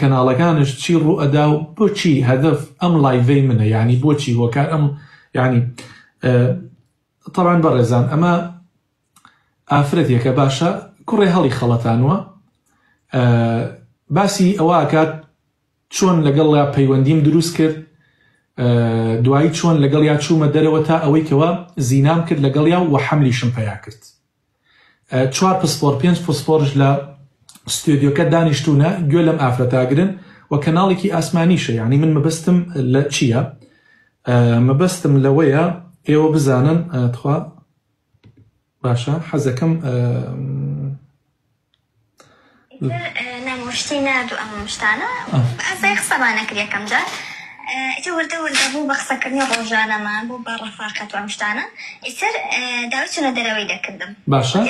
کەناڵەکانش چی ڕوو ئەدا و بۆچی هەدەف ئەم لایڤەی منە، یعنی بۆچی وەکار ئەم ینی طبعاً بەڕێزان ئەمە ئافرەتێکە باشە کوڕێ هەڵی خەڵەتانوە باسی ئەوە ئاکات چۆن لەگەڵ یا پەیوەندیم دروست کرد دوایی چۆن لەگەڵ یا چوومە دەرەوە تا ئەوەی کەوە زینام کرد لەگەڵ یا و حەملیشم پەیا کرد 4 پسپۆر 5 پسپۆرش لە ستودیۆکە دانیشتوونە گوێ لەم ئافرەتاگرن و کەناڵێکی ئاسمانیشە، یعنی من مەبەستم لە چییە؟ مەبەستم لەوەیە ئێوە بزانن تخوا باشە حەزەکەم نەمۆشتی نادوو ئەم شتانە ئەزای قسەمان نەکرد یەکەم جار وردە بوو بە قسەکردنی ڕۆژانەمان بوو بە ڕەفاقەت و ئەم شتانە ئیتر داوای چونە دەرەوەی دەکردم. باشە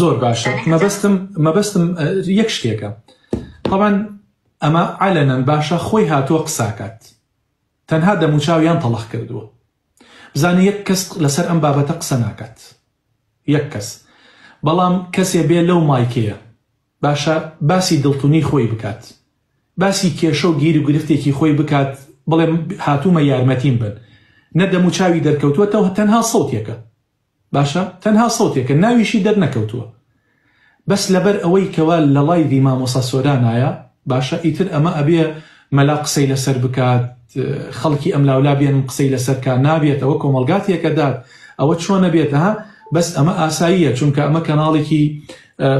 زۆر باشە مەبەستم یەک شتێکە طبعاً ئەمە عەلەنەن باشە خۆی هاتووە قساکات تەنها دەموچاویان تەڵەخ کردووە بزانێ یەک کەس لەسەر ئەم بابەتە قسە ناکات یەک کەس، بەڵام کەسێ بێ لەو مایکەیە باشە باسی دڵتونی خۆی بکات، باسی کێشە و گیر و گرفتێکی خۆی بکات، بڵێ هاتوومە یارمەتیم بن نەدەموچاوی دەرکەوتووەتەوە تەنها سەوتێکە باشە تەنها سەوتێکە ناویشی دەرنەکەوتووە بەس لەبەر ئەوەی کەوا لە لایڤی مامۆستا سۆرانایە باشە ئیتر ئەمە ئەبێ مەلا قسەی لەسەر بکات خەڵکی ئەم لاولا بێن قسەی لەسەرکە نابێتەوە کۆمەڵگاتێکەدات ئەوە چۆنە بێتەها بەس ئەمە ئاساییە چونکە ئەمە کەناڵێکی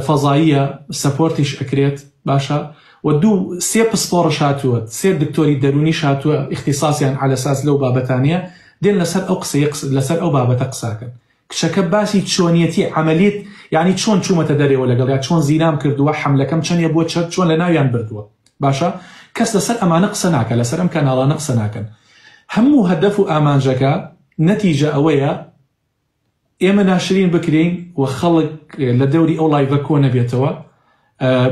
فەزاییە سەپۆرتیش ئەکرێت باشە و دوو 3 پسپۆڕش هاتووە 3 دکتۆری دەرونیش هاتووە اختصاسیان علەساس لەو بابەتانیە دێن لەسەر ئەو قسەی لەسەر ئەو بابەتە قساکەن کچەکە باسی چۆنیەتی عملیت یعنی چۆن چوومەتە دەرێەوە لەگەڵ یا چۆن زینام کردووە حملەکەم چەندە بۆ چۆن لە ناویان بردووە باشە کەس لەسەر ئەمانە قسە ناکە لەسەر ئەم کەناڵانە قسە ناکەن هەموو هەدەف و ئامانجەکە نەتیجە ئەوەیە ئێمە ناشرین بکرین و خەڵک لە دەوری ئەو لایڤە کۆنە بێتەوە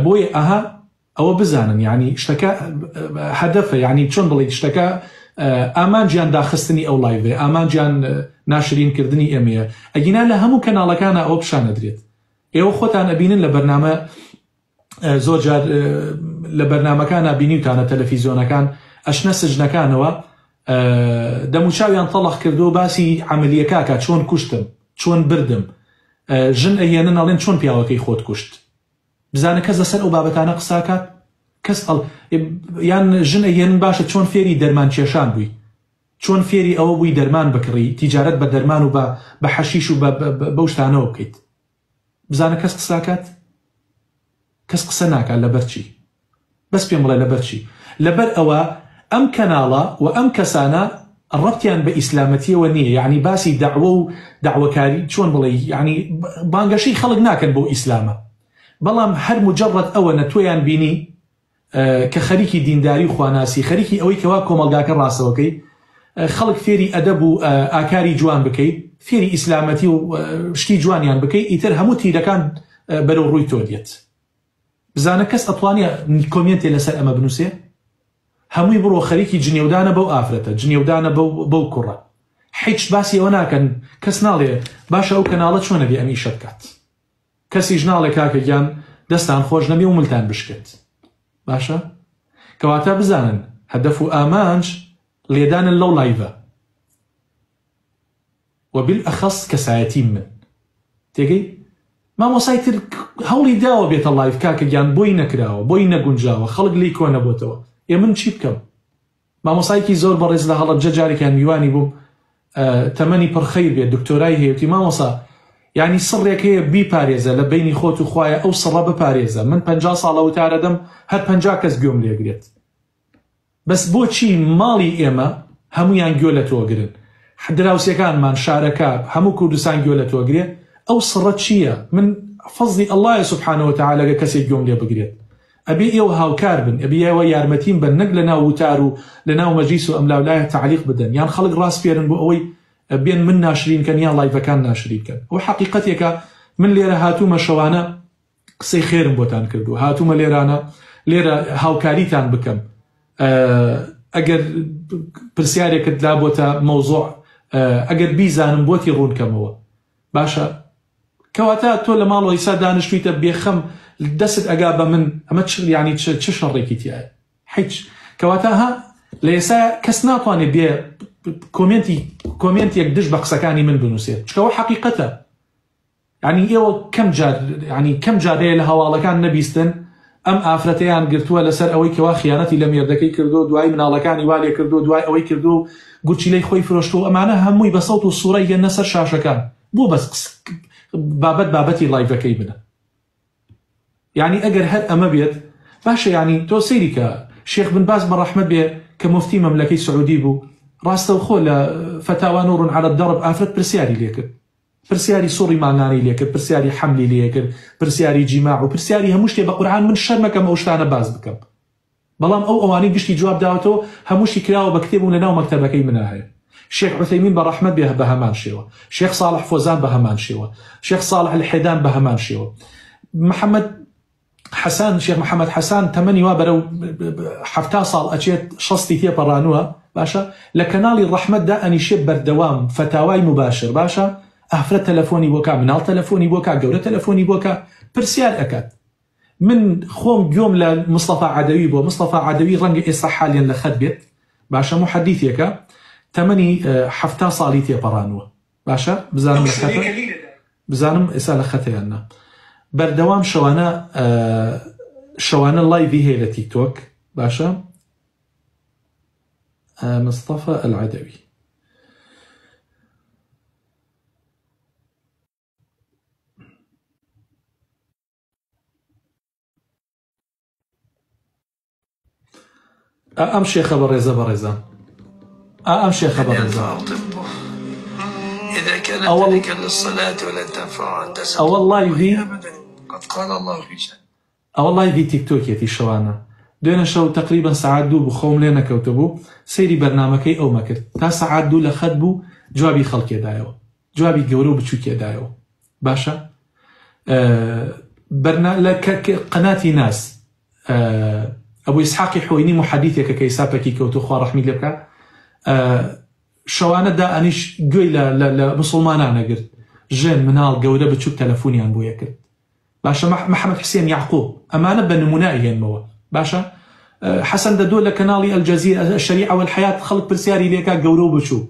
بۆیە ئەها ئەوە بزانن یعنی شتەکە هەدەفە یعنی چۆن بڵێ شتەکە ئامانجیان داخستنی ئەو لایڤێ ئامانجیان ناشرینکردنی ئێمەیە ئەگینا لە هەموو کەناڵەکانە ئەوە پیشان ئەدرێت ئێوە خۆتان ئەبینن لە بەرنامە زۆر جار لە بەرنامەکانە بینیوتانە تەلەڤیزیۆنەکان ئەشنە سجنەکانەوە دەموچاویان تەڵەخ کردو باسی عملیەکاکە چۆن کوشتم چۆن بردم ژن ئەهێنن ئەڵێن چۆن پیاوەکەی خۆت کوشت بزانە کەس لەسەر ئەو بابەتانە قساکات کەس یان ژن ئەهێنن باشە چۆن فێری دەرمان کێشان بووی چۆن فێری ئەوە بووی دەرمان بکڕی تیجارەت بە دەرمان و بە حەشیش و بەو شتانەوە بکەیت بزانە کەس قساکات کەس قسە ناکات لەبەر چی بەس پێم بڵێ لەبەر چی لەبەر ئەوە ئەم کەناڵە و ئەم کەسانە ڕەبتیان بە ئیسلامەتیەوە نییە یعنی باسی دەعوە و داوەکاری چۆن بڵێ یعنی بانگەشەی خەڵک ناکەن بۆ ئیسلامە بەڵام هەر مجرد ئەوە نەتۆیان بینی کە خەریکی دینداری و خواناسی خەریکی ئەوەی کەوا کۆمەلگاکە ڕاستەوەکەی خەڵک فێری ئەدەب و ئاکاری جوان بکەیت فێری ئیسلامەتی و شتی جوانیان بکەیت ئیتر هەموو تیرەکان بەرەو ڕووی تۆ دێت بزانە کەس ئەتوانێ کۆمنتێ لەسەر ئەمە بنووسێ هەمووی بڕۆ خەریکی جنێودانە بەو ئافرەتە جنێودانە بەو کوڕە هیچ باسی ئەوە ناکەن کەس ناڵێ باشە ئەو کەناڵە چۆنە بێ ئەمی شەت بکات کەسیش ناڵێ کاکەگیان دەستان خۆش نەبێ و ملتان بشکێت باشە کەواتە بزانن هەدەف و ئامانج لێدانن لەو لایڤە و بالئەخەس کەسایەتی من تێگەی مامۆسای تر هەوڵی داوە بێتە لایڤ کاکەگیان بۆی نەکراوە بۆی نەگونجاوە خەڵک لی کۆ نەبووتەوە ئێ من چی بکەم مامۆسایکی زۆر بەڕێز لە هەڵەبجە جارێکیان میوانی بووم تەمەنی پڕخەیر بێت دکتۆرای هەیەتی مامۆسا یعنی سڕێک هەیە بیپارێزە لە بینی خۆت و خوایە ئەو سڕە بپارێزە من 50 ساڵە وتارە دەم هەر 50 کەس گوێم لێگرێت بەس بۆچی ماڵی ئێمە هەمویان گوێ لە تۆگرن دراوسەکانمان شارەکە هەموو کوردستان گوێ لە تۆگرێت ئەو سڕە چییە من فەزلی ئەڵڵایە سوبحانەوە تەعالە کەسێک گوێم لێ بگرێت ئەبێ ئێوە هاوکار بن ئەبێ ئێوە یارمەتیم بن نەک لە ناو وتار و لە ناو مەجلیس و ئەم لاولایە تعلیق بدەن یان خەڵک ڕاست پێرن بۆ ئەوەی بێن من ناشرینکەن یان لایڤەکان ناشرینکەن ئەو حەقیقەتێکە من لێرە هاتوومە شەوانە قسەی خێرم بۆتان کردو هاتوومە لێرانە لێرە هاوکاریتان بکەم ئەگەر پرسیارێکت لا بۆتە مەوزوع ئەگەر بیزانم بۆتی ڕوونکەمەوە باشە کەواتە تۆ لە ماڵەوە ئیسا دانیشتویتە بێخەم دەست ئەگا بە من ئەمە ینی چ شەڕێکی تایە هیچ کەواتەها لە ئێستا کەس ناتوانێت بێ کۆمنتێک دش بە قسەکانی من بنووسێت چکەوە حەقیقەتە ینی ئێوە کەم جارەیە لە هەواڵەکان نەبیستن ئەم ئافرەتەیان گرتووە لەسەر ئەوەی کەوا خیانەتی لە مێردەکەی کردو دوای مناڵەکانی والێ کردو دوای ئەوەی کردو گورچیلەی خۆی فرۆشتو ئەمانە هەمووی بە سەوت و سوورەی هێنە سەر شاشەکان بۆ بەس بابەتی لایڤەکەی بنە یعنی ئەگەر هەر ئەمە بێت باشە ینی تۆ سەیری کە شێخ بن باز بە ڕەحمەت بێ کە مفتی مەملەکەی سعودی بوو ڕاستەوخۆ لە فتاوا نور على الدرب ئافرەت پرسیاری لێ کرد پرسیاری سوڕی مانگانی لێ کرد پرسیاری حەملی لێ کرد پرسیاری جیماع و پرسیاری هەموو شتێ بە قورئان من شەرمەکەم ئەو شتانە باز بکەم بەڵام ئەو ئەوانەی گشتی جواب داوەتەوە هەمووشی کراوە بە کتێب و لەناو مەکتەبەکەی منە هەیە شێخ عوثەیمین بە ڕەحمەت بێ بە هەمان شێوە شێخ صالح فۆزان بە هەمان شێوە شێخ صالح الحێدان بە هەمان شێوە محەممەد حەسان شێخ محەممەد حەسان تەمەنی وا بەرەو 70 ساڵ ئەچێت شەستی تێپەڕانووە باشە لە کەناڵی ڕەحمەتدا ئەنیشێ بەردەوام فتاوای مباشر باشە ئافرەت تەلەفۆنی بۆکە مناڵ تەلەفۆنی بۆکە گەورە تەلەفۆنی بۆکە پرسیار ئەکات من خۆم گوێم لە مستەفا عەدەوی بۆ مستەفا عەدەوی ڕەنگە ئێستا حالیان لە خەت بێت باشە محەدیثێکە تەمەنی 70 ساڵی تێپەڕانووە باشە بزانم لە خەتە بزانم ئێستا لە خەتەیاننا بەردەوام شەوانە لایڤی هەیە لە تیکتۆک باشە مصطفى العدوي أم شيخ بريزة أم شيخ بريزة إذا كانت ذلك للصلاة ولا تنفع أن تسأل والله في أبدا قد قال الله في شأن والله في تيك توك يتي شوانا دوێنە شەو تقریبا سعات 2 بوو خۆم لێ نەکەوتە بوو سەیری بەرنامەکەی ئەو مەکرد تا سعات 2 لە خەت بوو جوابی خەڵکێدایەوە جوابی گەورە و بچووکێدایەوە باشە قەناتی ناس ئەبوو ئیسحاقی حۆینی محەدیثێکە کە ئیساپەکی کەوتو خوا ڕەحمی لێ بکە شەوانەدا ئەنیش گوێی لە مسڵمانانە گرت ژێن مناڵ گەورە بچووک تەلەفۆنیان بۆ یە کرد باشە محەممەد حوسێن یعقوب ئەمانە بە نمونای هێنمەوە باشە حەسەن دەدۆ لە کەناڵی ئەلجەزیرە الشەریعە والحەیات خەڵک پرسیاری لێکا گەورە و بچووک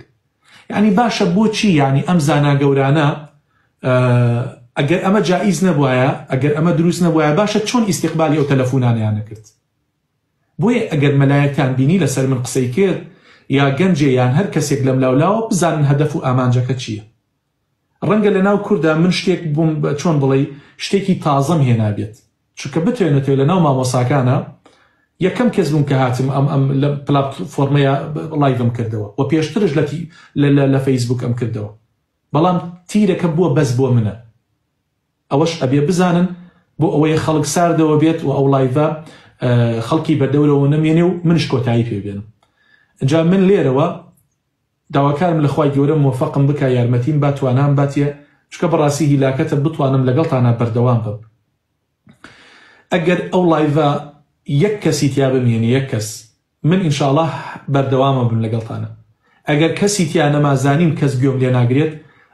یعنی باشە بۆچی یعنی ئەم زانا گەورانە ئەگەر ئەمە جائیز نەبووایە ئەگەر ئەمە دروست نەبووایە باشە چۆن ئیستیقبالی ئەو تەلەفۆنانیان نەکرد بۆیە ئەگەر مەلایەکتان بینی لەسەر من قسەی کرد یا گەنجێ یان هەر کەسێک لەم لاولاوە بزانن هەدەف و ئامانجەکە چییە ڕەنگە لەناو کووردا من شتێک بووم چۆن بڵێ شتێکی تازەم هێنابێت چونکە بتوێنێتەوە لەناو مامۆساکانە یەکەم کەس بووم کە هاتم ئەم لە پلاتفۆرمەیە لایڤم کردەوە و پێشترش لە فەیسبوک ئەم کردەوە بەڵام تیرەکە بووە بەس بۆ منە ئەوەش ئەبێ بزانن بۆ ئەوەیە خەڵک ساردەوە بێت و ئەو لایڤە خەڵکی بەردەورەوە نەمێنێ و منش کۆتایی پێبێنم اینجا من لێرەوە داواکارم لە خوای گەورە موفقم بکە یارمەتیم با توانام باتیە چکە بەڕاستی هیلاکەتە بتوانم لەگەڵتانە بەردەوام بم ئەگەر ئەو لایڤە یەک کەسی تیا بمێنی یەک کەس من ئینشاءڵڵا بەردەوامە بم لەگەڵتانە ئەگەر کەسی تیا نەمازانیم کەس گوێم لێ ناگرێت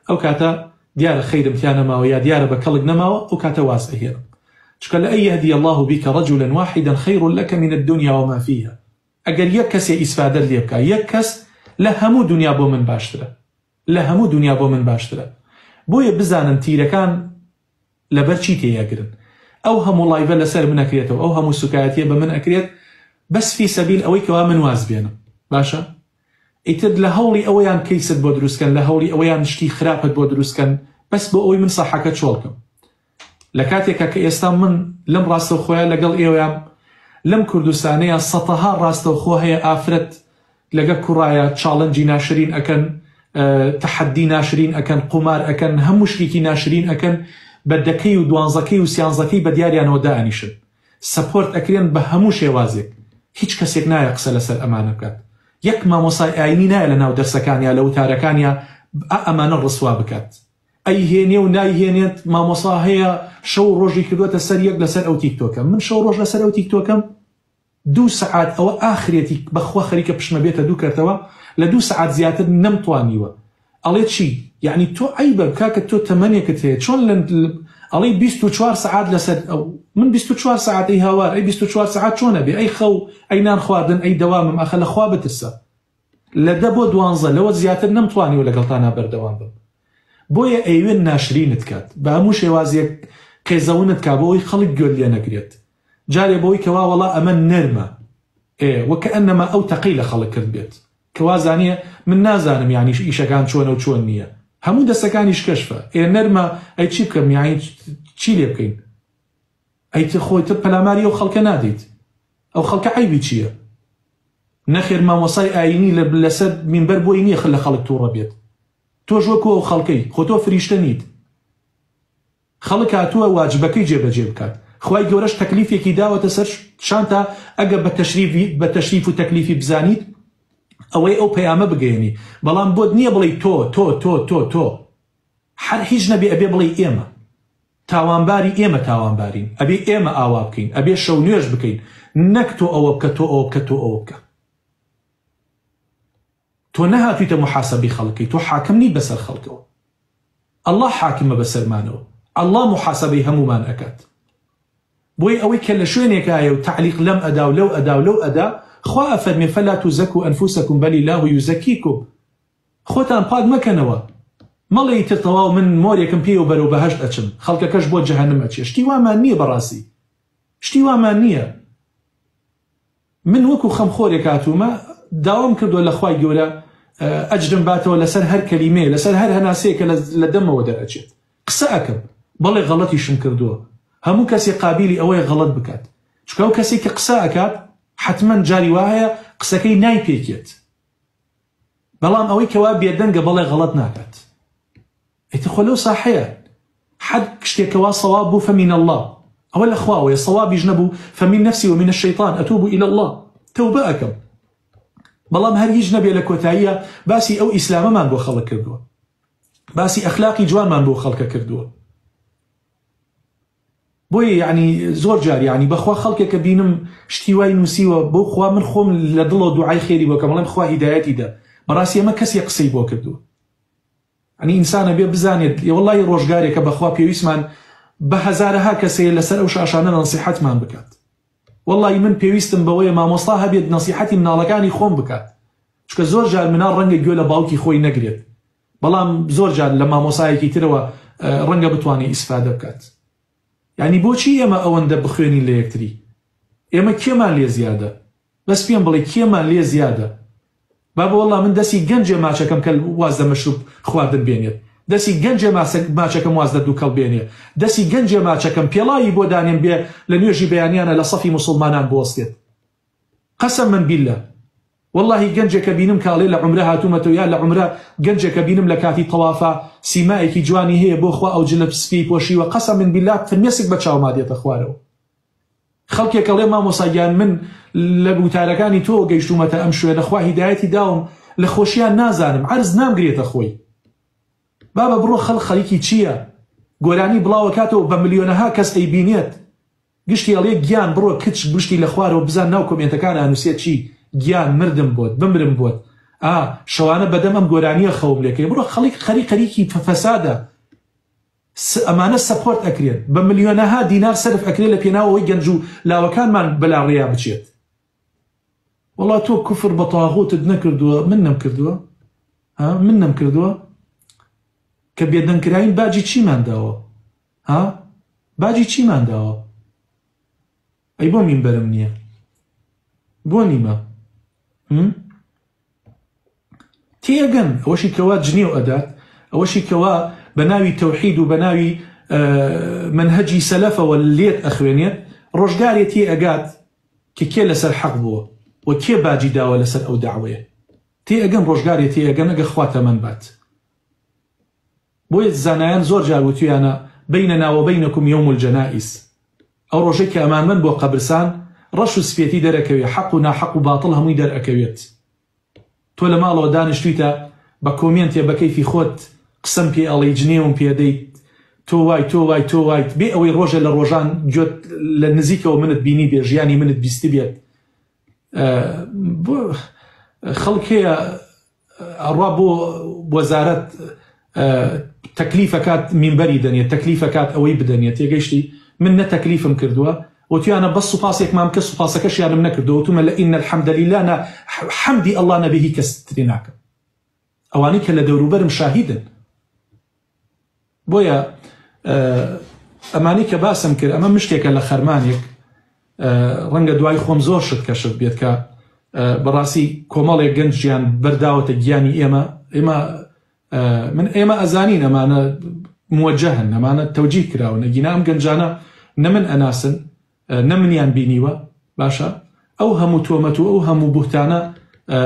ئەو کاتە دیارە خەیرم تیا نەماوە یا دیارە بە کەڵک نەماوە ئەو کاتە واز ئەهێنم چکە لە ئەن يهدي الله بك رجلا واحدا خير لك من الدنيا وما فيها ئەگەر یەک کەسێ ئیسفادەت لێ بکە یەک کەس لە هەموو دنیا بۆ من باشترە لە هەموو دنیا بۆ من باشترە بۆیە بزانن تیرەکان لەبەر چی تێیەگرن ئەو هەموو لایڤە لەسەر من ئەکرێتەوە ئەو هەموو سوکایەتیە بە من ئەکرێت بەس فی سەبیل ئەوەی کەوا من واز بێنم باشە ئیتر لە هەوڵی ئەوەیان کەیست بۆ دروستکەن لە هەوڵی ئەوەیان شتی خراپت بۆ دروستکەن بەس بۆ ئەوەی من ساحەکە چۆڵکەم لە کاتێکە کە ئێستا من لەم ڕاستەوخۆیە لەگەڵ ئێوەیان لەم کوردستانەیە سەتەها ڕاستەوخۆ هەیە ئافرەت لەگە کوڕایە چاڵنجی ناشرین ئەکەن تەحەدی ناشرین ئەکەن قومار ئەکەن هەموو شتێکی ناشرین ئەکەن بە دەکەی و دوانزەکەی و سیانزەکەی بە دیاریانەوە دائنیشن سەپۆرت ئەکرێن بە هەموو شێوازێک هیچ کەسێک نایە قسە لەسەر ئەمانە بکات یەک مامۆسای ئاینی نایە لە ناو دەرسەکانیا لە وتارەکانیا ئەمانە ڕسوا بکات ئەیهێنێ و نایهێنێت مامۆسا هەیە شەو ڕۆژی کردوەتە سەر یەک لەسەر ئەو تیکتۆکە من شەو ڕۆژ لەسەر ئەو تیکتۆکەم 2 سعات ئەوە ئاخرێتی بەخوا خەریکە پشمە بێتە دوو کردەوە لە 2 سعات زیاتر نەمتوانیوە ئەڵێ چی یعنی تۆ عیبە کاکە تۆ تەمەنێکت هەیە چۆن ئەڵی 24 سعات لەسەر ئەو من 24 سعات ئەی هاوار ئەی 24 سعات چۆنە بێ ئەی خەو ئەی نان خواردن ئەی دەوامم ئەخە لە خوا بترسە لە 10 بۆ 12 لەوە زیاتر نەمتوانیوە لەگەڵتانە بەردەوام بم بۆیە ئەیوێن ناشرینت کات بە هەموو شێوازێک قێزەونت کا بۆەوەی خەڵک گوێ لێ نەگرێت جارێ بۆی کەوا وەڵا ئەمە نەرمە وەکە ئەنەما ئەو تەقەی لە خەڵک کرد بێت کەوا زانیە من نازانم یعنی ئیشەکان چۆنە و چۆن نییە هەموو دەستەکانیش کەشفە نەرمە ئەی چی بکەم یعنی چی لێ بکەین ئەی خۆیتر پەلاماری ئەو خەڵکە نادەیت ئەو خەڵکە عیبی چییە نەخێر مامۆسای ئاینی لەسەر مینبەر بۆی نییە لە خەڵک تووڕە بێت تۆش وەکو ئەو خەڵکەی خۆ تۆ فریشتە نیت خەڵک هاتووە واجبەکەی جێبەجێ بکات خوای گەورەش تەکلیفێکی داوەتە سەر شانتا ئەگە بە تەشریف و تەکلیفی بزانیت ئەوەی ئەو پەیامە بگەێنی بەڵام بۆت نییە بڵێ تۆ هەر هیچ نەبێ ئەبێ بڵێ ئێمە تاوانباری ئێمە تاوانبارین ئەبێ ئێمە ئاوا بکەین ئەبێ شەو نوێژ بکەین نەک تۆ ئەوە بکە تۆ ئەوە بکە تۆ ئەوە بکە تۆ نەهاتوویتە محاسەبی خەڵکی تۆ حاکم نیت بەسەر خەڵکەوە ئەڵڵا حاکمە بەسەرمانەوە ئەڵڵا محاسەبەی هەمومان ئەکات بۆی ئەوەی کە لە شوێنێکایە و تعلیق لەم ئەدا و لەو ئەدا و لەو ئەدا خوا ئەفەرمێ فەلا تزەکوا ئەنفوسەکم بەل الله یوزەکیکم خۆتان پاک مەکەنەوە مەڵێ تر تەواو من مۆرێکم پێ و بەرەو بەهەشت ئەچم خەڵکەکەش بۆ جەهەنەم ئەچێ شتی وامان نییە بەڕاستی شتی وامان نییە من وەکو خەمخۆرێک هاتوومە داوام کردووە لە خوای گەورە ئەجرم باتەوە لەسەر هەر کەلیمێ لەسەر هەر هەناسەیەکە لە دەمەوە دەرەچێت قسە ئەکەم بەڵێ غەڵەتیشم کردووە هەموو کەسێک قابلی ئەوەیە غەڵەت بکات چکە ئەو کەسێک کە قسە ئەکات حتمما جاری وایە قسەکەی نایپێکێت بەڵام ئەوەی کەوا بێدەنگە بەڵێ غەڵەت ناکات ئیتخۆ لەو ساحەیە حد شتێکەوە سەواب بوو فەمین الله ئەوە لە خواوەیە سەوابیش نەبوو فەمین نەفسی ومن الشەیطان ئەتوب إلى الله تەوبە ئەکەم بەڵام هەر هیچ نەبێ لە کۆتاییە باسی ئەو ئیسلامەمان بۆ خەڵک کردووە باسی ئەخلاقی جوانمان بۆ خەڵکە کردووە بۆیە یعنی زۆر جار یعنی بەخوا خەڵکێکە بینم شتی وای نووسیوە بۆ خوا من خۆم لە دڵەوە دوعای خێری بۆ کە بەڵێم خوا هیدایەتی دا بەڕاستی ئەمە کەسێک قسەی بۆ کردووە ئەنی ئینسانە بێ بزانێت وەڵڵی ڕۆژگارێکە بەخوا پێویستمان بە هەزارەها کەسەیە لەسەر ئەو شاشانە نەسیحەتمان بکات وەڵڵی من پێویستم بەوەیە مامۆستا هەبێت نەسیحەتی مناڵەکانی خۆم بکات چکە زۆر جار مناڵ ڕەنگە گوێ لە باوکی خۆی نەگرێت بەڵام زۆر جار لە مامۆسایەکی ترەوە ڕەنگە بتوانێت ئیسفادە بکات یعنی بۆچی ئێمە ئەوەندە بخوێنین لە یەکتری ئێمە کێمان لێ زیادە بەس پێم بڵێ کێمان لێ زیادە بابە وەڵڵا من دەستی گەنجێ ماچەکەم کە وازدە مەشروب خواردن بێنێت دەستی گەنجێ ماچەکەم وازدە دووکەڵ بێنێ دەستی گەنجێ ماچەکەم پێڵایی بۆ دانێن بێ لە نوێژی بەیانیانە لە سەفی موسڵمانان بوەستێت قەسەم من بیلە والله گەنجێکە بینم کاڵێ لە عمرە هاتوومەتەوە یا لە عمرە گەنجێکە بینم لە کاتی تەوافە سیمایەکی جوانی هەیە بۆ خوا ئەو جلە سپی پۆشیوە قەسەم من بیللا فرمێسێک بە چاوما دێتە خوارەوە خەڵکێکەڵێ مامۆساگیان من لە بوتارەکانی تۆ گەیشتومەتە ئەم شوێنە خوا هیدایەتی داوم لە خۆشیان نازانم عەرز نامگرێتە خۆی بابە بڕۆ خەڵکی چییە گۆرانی بڵاوە کاتەوە بە ملیۆنەها کەس ئەیبینێت گشتی ئەڵێ گیان بڕۆ کچ گشتی لە خوارەوە بزان ناو کۆمێنتەکان ئانووسێت چی گیان مردم بۆت بمرم بۆت شەوانە بەدەم ئەم گۆرانیە خەوم لێکەی بڕۆ خەریکی فەسادە ئەمانە سەپۆرت ئەکرێت بە ملیۆنەها دینار سەرف ئەکرێت لە پێناوەوەی گەنج و لاوەکانمان بەلا ڕێیا بچێت وەڵا تۆ کوفر بە تاغوتت نەکردووە من نەمکردووە من نەمکردووە کە بێدەنگکراین باجی چیمان داوە باجی چیمان داوە ئەی بۆ مینبەرم نییە بۆ نیمە تێگەن ئەوەشی کەوا جنێو ئەدات ئەوەشی کەوا بە ناوی تەوحید و بە ناوی منهەجی سەلەفەوە لێت ئەخوێنێت ڕۆژگارێ تێ ئەگات کە کێ لەسەر حەق بووە و کێ باجی داوە لەسەر ئەو داوەیە تێ ئەگەن ڕۆژگارێ تێ ئەگەن ئەگە خواتەمەند بات بۆیە زانایان زۆر جار وتویانە بەینەنا و بەینەکم یەوم الجەنائز ئەو ڕۆژەی کە ئەمانمەند بۆ قەبرستان ڕەش و سپێتی دەرەکەوێت حەق و ناحەق و باتڵ هەمووی دەرەکەوێت تۆ لە ماڵەوە دانیشتویتە بە کۆمێنتێ بە کەیفی خۆت قسەم پێ ئەڵێی جنێوم پێدەیت تۆ وای بێ ئەوەی ڕۆژە لە ڕۆژان گوێت لە نزیکەوە منت بینی بێ ژیانی منت بیستی بێت خەڵک هەیە ئەڕوا بۆ وەزارەت تەکلیفەکات مینبەری دەنێت تەکلیفەکات ئەوەی بدەنێت تێگەیشتی من نە تەکلیفم کردووە وتیانە بەس سوپاسێکمان کە سوپاسەکەشیانم نەکردو وتومە لە ئینە الحەمدە لیللا حەمدی ئەڵڵا نەبێ هیچ کەس تری ناکەم ئەوانەی کە لە دەوروبەرم شاهیدن بۆیە ئەمانی کە باسم کرد ئەمە مشتێکە لە خەرمانێک ڕەنگە دوای خۆم زۆر شت کەشف بێت کە بەڕاستی کۆمەڵێک گەنجیان بەرداوەتە گیانی ئێمە ئەزانین ئەمانە موجهن ئەمانە تەوجیه کراون ئەگینا ئەم گەنجانە نە من ئەناسن نە منیان بینیوە باشە ئەو هەموو تۆمەت و ئەو هەموو بوهتانە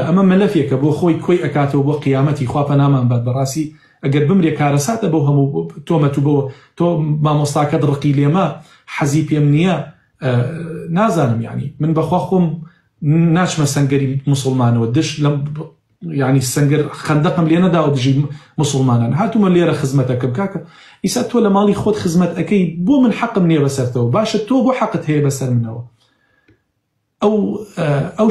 ئەمە مەلەفێکە بۆ خۆی کۆی ئەکاتەوە بۆ قیامەتی خوا پەنامان بات بەڕاستی ئەگەر بمرێ کارەساتە بەو هەموو تۆمەت و بۆ تۆ مامۆستاکەت ڕقی لێمە حەزی پێم نییە نازانم یعنی من بەخوا خۆم ناچمە سەنگەری موسڵمانەوە دش لەم یعنی سەنگەر خەندەقم لێ نەداوە دژی موسڵمانان هاتوومە لێرە خزمەتەکەم کاکە ئیسا تۆ لە ماڵی خۆت خزمەت ئەەکەی بۆ من حەقم نییە بەسەرتەوە باشە تۆ بۆ حەقت هەیە بەسەر منەوە ئەو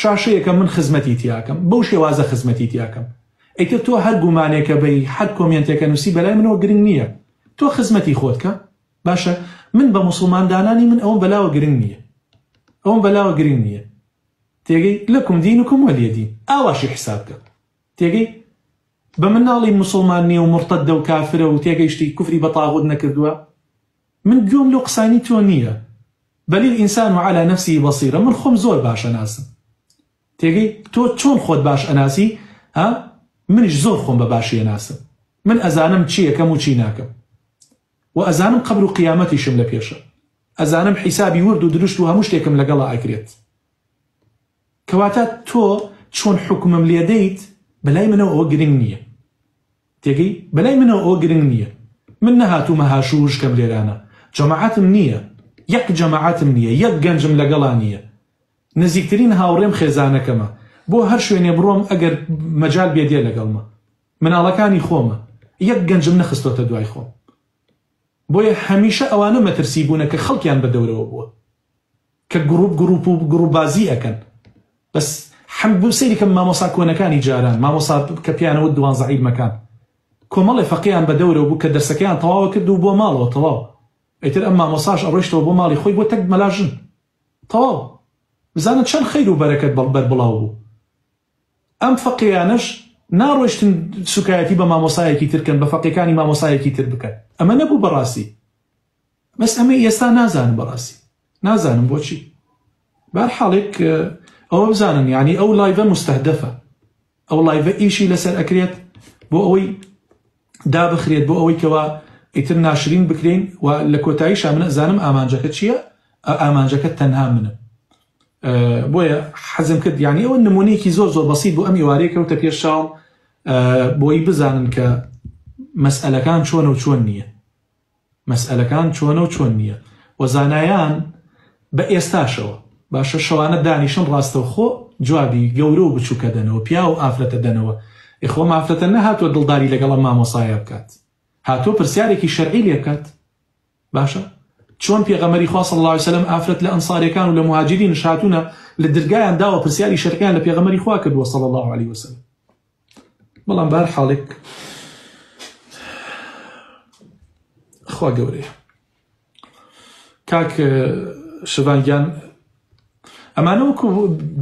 شاشەیەکە من خزمەتی تیاکەم بەو شێوازە خزمەتی تیاکەم ئەیتر تۆ هەر گومانێکە بەی هەر کۆمنتێکە نووسی بەلای منەوە گرنگ نییە تۆ خزمەتی خۆتکە باشە من بە موسڵماندانانی من ئەوم بەلاوە گرنگ نییە ئەوم بەلاوە گرنگ نییە تێگەی لەکم دینکم وەلیە دین ئاواشی حسابکە تێگەی بە مناڵی موسڵمان نییە و مرتەدە و کافرە و تێگەیشتی کوفری بە تاغوت نەکردووە من گوێم لەو قسانی تۆ نییە بەل الئینسان عەلی نەفسیه بەصیرە من خۆم زۆر باش ئەناسم تێگەی تۆ چۆن خۆت باش ئەناسی منیش زۆر خۆم بە باشی ئەناسم من ئەزانم چی یەکەم و چی ناکەم و ئەزانم قبر و قیامەتیشم لە پێشە ئەزانم حیسابی ورد و درشت و هەموو شتێکم لەگەڵا ئەکرێت کەواتە تۆ چۆن حکومم لێ دەیت بەلای منەوە ئەوە گرنگ نییە تێگەی بەلای منەوە ئەوە گرنگ نییە من نەهاتوومە هاشوشکەم لێرانە جەماعەتم نییە یەک جەماعەتم نییە یەک گەنجم لەگەڵا نییە نزیکترین هاوڕێم خێزانەکەمە بۆ هەر شوێنێ بڕۆم ئەگەر مەجال بێدێ لەگەڵمە مناڵەکانی خۆمە یەک گەنجم نەخستۆتە دوای خۆم بۆیە هەمیشە ئەوانە مەترسی بوونە کە خەڵکیان بەدەورەوە بووە کە گروپ و گروپبازی ئەکەن بەس حەمبوو سەیری کەم مامۆسا کۆنەکانی جاران مامۆسا کە پیانەوە دوانزە عیلمەکان کۆمەڵی فەقییان بەدەورەوە بوو کە دەرسەکەیان تەواوە کرد و بۆ ماڵەوە تەواو ئەیتر ئەم مامۆساش ئەڕۆیشتەوە بۆ ماڵی خۆی بۆ تەک مەلاژن تەواو بزانە چەند خەیر و بەرەکەت بەربڵاو بوو ئەم فەقییانش ناڕۆیشتن سوکایەتی بە مامۆسایەکی ترکەن بە فەقیەکانی مامۆسایەکی تر بکەن ئەمە نەبوو بەڕاستی بەس ئەمە ئێستا نازانم بەڕاستی نازانم بۆچی بەرحاڵێک ئەوە بزانن یعنی ئەو لایڤە مستهدەفە ئەو لایڤە ئیشی لەسەر ئەکرێت بۆ ئەوەی دابخرێت بۆ ئەوەی کەوا ئیتر ناشرین بکرێن و لە کۆتاییشا من ئەزانم ئامانجەکە چییە ئامانجەکە تەنها منم بۆیە حەزم کرد یعنی ئەوە نمونەیەکی زۆر زۆر بەسیط بۆ ئەم ئێوارەیە کەوتە پێشاوم بۆی بزانن کە مەسئلەکان چۆنە و چۆن نییە مەسئلەکان چۆنە و چۆن نییە و زانایان بە ئێستاشەوە باشە شەوانە دانیشن ڕاستەوخۆ جوابی گەورە و بچووکە دەنەوە پیا و ئافرەتە دەنەوە ئێخۆ ئافرەتە نەهاتوە دڵداری لەگەڵ مامۆسایە بکات هاتۆ پرسیارێکی شەرعی لێ بکات باشە چۆن پێغەمبەری خوا صلی الله علیه و سلم ئافرەت لە ئەنساریەکان و لە مهاجرین شاتوونە لە دەرگایان داوە پرسیاری شەرعیان لە پێغەمبەری خوا کردووە صلی الله علیه و سلم بەڵام بەرحاڵێک خوا گەورەیە کاک شڤانگیان ئەمانە وەکو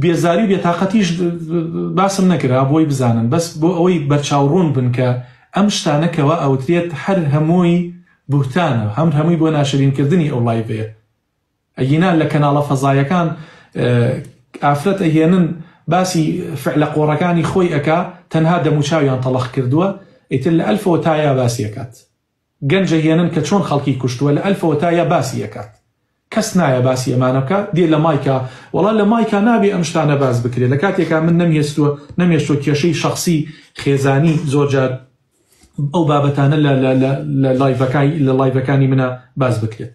بێزاری و بێتاقەتیش باسم نەکرا بۆی بزانن بەس بۆ ئەوەی بەرچاوڕوون بن کە ئەم شتانەکەوە ئەوترێت هەر هەمووی بوتانە هەمووی بۆ ناشرینکردنی ئەو لایڤەیە ئەگینا لە کەناڵە فەزایەکان ئافرەت ئەهێنن باسی فعلە قۆڕەکانی خۆی ئەکا تەنها دەموچاویان تەڵەق کردووە ئیتر لە ئەلفەوە تایا باسی ئەکات گەنج ئەهێنن کە چۆن خەڵکی کوشتووە لە ئەلفەوە تایا باسی ئەکات کەس نایە باسی ئەمانەکە دێ لە مایکە وەڵا لە مایکە نابێ ئەم شتانە باس بکرێت لە کاتێکا من نەمێشتۆ کێشەی شەخسی خێزانی زۆرجار ئەو بابەتانە لە لایڤەکانی منە باس بکرێت